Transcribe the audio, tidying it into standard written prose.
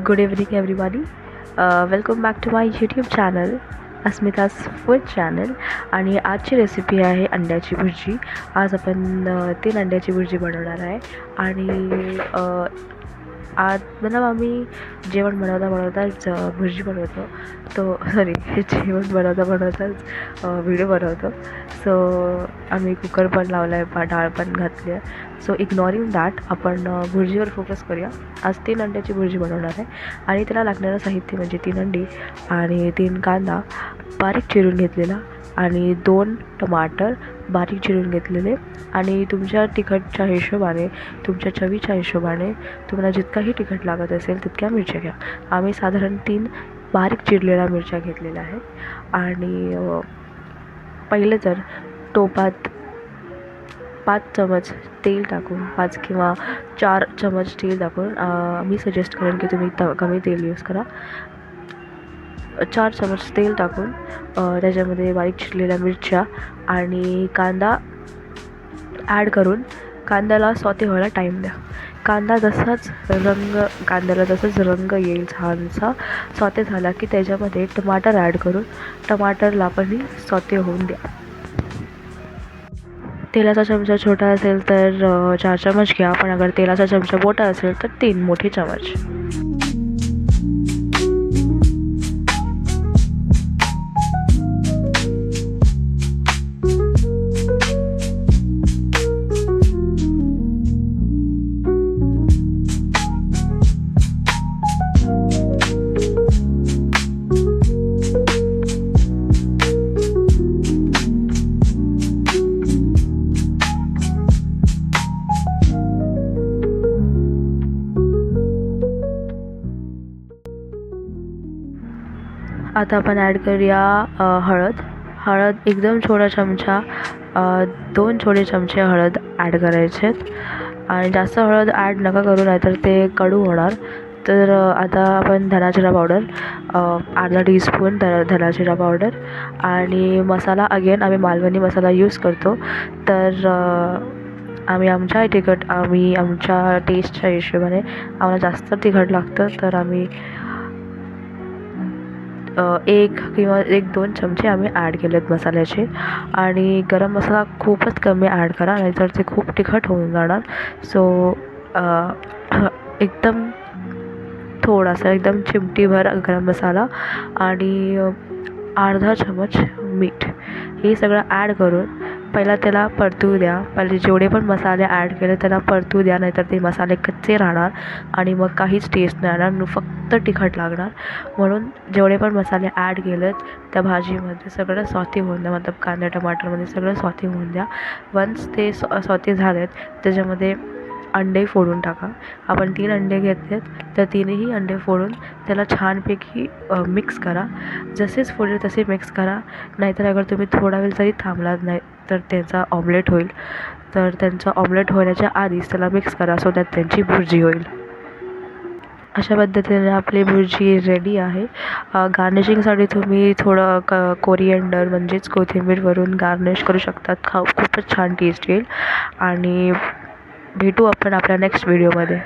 Good evening, everybody. Welcome back to my YouTube channel, Asmita's food channel. आणि आजची recipe आहे अंड्याची भुर्जी. आज आपण 3 अंड्याची भुर्जी बनवणार आहे. आणि आज मतलब आम्ही जेवण बनवताच भुर्जी बनवतो. जेवण बनवताच व्हिडिओ बनवतो. सो आम्ही कुकर पण लावला आहे, डाळ पण घातली आहे. सो इग्नॉरिंग दॅट आपण भुर्जीवर फोकस करूया. आज 3 अंड्याची भुर्जी बनवणार आहे. आणि त्याला लागणारं साहित्य म्हणजे 3 अंडी आणि 3 कांदा बारीक चिरून घेतलेला आणि 2 टमाटर बारीक चिरून घेतलेले. आणि तुमच्या तिखटच्या हिशोबाने, तुमच्या चवीच्या हिशोबाने तुम्हाला जितकाही तिखट लागत असेल तितक्या मिरच्या घ्या. आम्ही साधारण 3 बारीक चिरलेल्या मिरच्या घेतलेल्या आहेत. आणि पहिले तर टोपात 5 चमच तेल टाकून, 5 किंवा 4 चमच तेल टाकून, मी सजेस्ट करेन की तुम्ही कमी तेल यूज करा. 4 चमच तेल टाकून त्याच्यामध्ये बारीक चिरलेल्या मिरच्या आणि कांदा ॲड करून कांद्याला सॉते व्हायला टाईम द्या. कांद्याला जसंच रंग येईल छानसा सॉते झाला की त्याच्यामध्ये टमाटर ॲड करून टमाटरला पण सॉते होऊन द्या. तेलाचा चमचा छोटा असेल तर 4 चमच घ्या, पण अगर तेलाचा चमचा मोठा असेल तर 3 मोठे चमच. आता आपण ॲड करूया हळद एकदम छोटा चमचा, 2 छोटे चमचे हळद ॲड करायचे आहेत. आणि जास्त हळद ॲड नका करू, नाहीतर ते कडू होणार. तर आता आपण धना जिरा पावडर, अर्धा टीस्पून धना जिरा पावडर. आणि मसाला अगेन आम्ही मालवणी मसाला यूज करतो. तर आम्ही आमच्या टेस्टच्या हिशोबाने, आम्हाला जास्त तिखट लागतं तर आम्ही 1 किंवा 1-2 चमचे आम्ही ॲड केलेत मसाल्याचे. आणि गरम मसाला खूपच कमी ॲड करा, नाहीतर ते खूप तिखट होऊन जाणार. सो एकदम थोडासा, एकदम चिमटीभर गरम मसाला आणि अर्धा चमच मीठ, हे सगळं ॲड करून पहिला त्याला परतू द्या. पहिले जेवढे पण मसाले ॲड केले त्याला परतू द्या, नाहीतर ते मसाले कच्चे राहणार आणि मग काहीच टेस्ट नाही येणार, फक्त तिखट लागणार. म्हणून जेवढे पण मसाले ॲड केलेत त्या भाजीमध्ये सगळं सॉते होऊन द्या, मतलब कांदा टमाटरमध्ये सगळं सॉते होऊन द्या. वन्स ते सॉते झालेत त्याच्यामध्ये अंडे फोडून टाका. आपण 3 अंडे घेतलेत तर 3ही अंडे फोडून त्याला छानपैकी मिक्स करा. जसेच फोडले तसे मिक्स करा, नाहीतर अगर तुम्ही थोडा वेळ जरी थांबलात नाही तर त्यांचा ऑमलेट होईल. तर त्यांचा ऑमलेट होण्याच्या आधीच त्याला मिक्स करा, सो दॅट त्यांची भुर्जी होईल. अशा पद्धतीने आपली भुर्जी रेडी आहे. गार्निशिंगसाठी तुम्ही थोडं कोरिएंडर म्हणजेच कोथिंबीरवरून गार्निश करू शकतात. खूपच छान टेस्ट येईल. आणि भेटू आपण आपल्या नेक्स्ट व्हिडिओमध्ये.